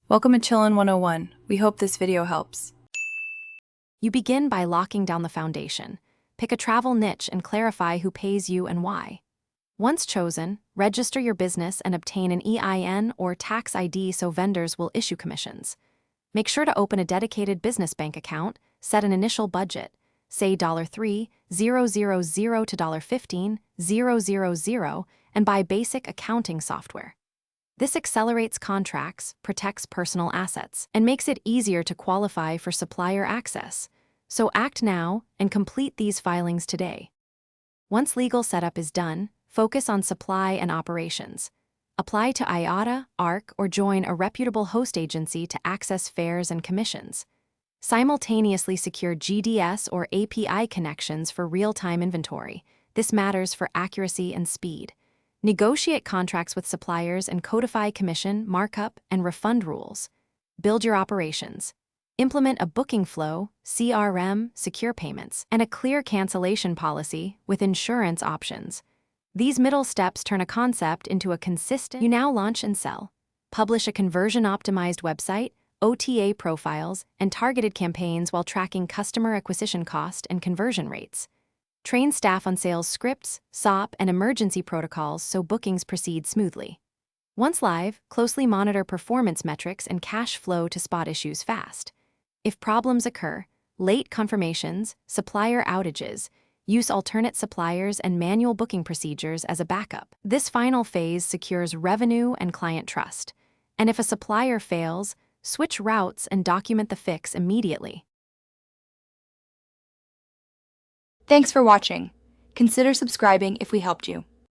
Welcome to Chillin' 101. We hope this video helps. You begin by locking down the foundation. Pick a travel niche and clarify who pays you and why. Once chosen, register your business and obtain an EIN or tax ID so vendors will issue commissions. Make sure to open a dedicated business bank account, set an initial budget, say $3,000 to $15,000, and buy basic accounting software. This accelerates contracts, protects personal assets, and makes it easier to qualify for supplier access. So act now and complete these filings today. Once legal setup is done, focus on supply and operations. Apply to IATA, ARC, or join a reputable host agency to access fares and commissions. Simultaneously secure GDS or API connections for real-time inventory. This matters for accuracy and speed. Negotiate contracts with suppliers and codify commission, markup, and refund rules. Build your operations. Implement a booking flow, CRM, secure payments, and a clear cancellation policy with insurance options. These middle steps turn a concept into a consistent. You now launch and sell. Publish a conversion-optimized website, OTA profiles, and targeted campaigns while tracking customer acquisition cost and conversion rates. Train staff on sales scripts, SOP, and emergency protocols so bookings proceed smoothly. Once live, closely monitor performance metrics and cash flow to spot issues fast. If problems occur, late confirmations, supplier outages, use alternate suppliers and manual booking procedures as a backup. This final phase secures revenue and client trust. And if a supplier fails, switch routes and document the fix immediately. Thanks for watching. Consider subscribing if we helped you.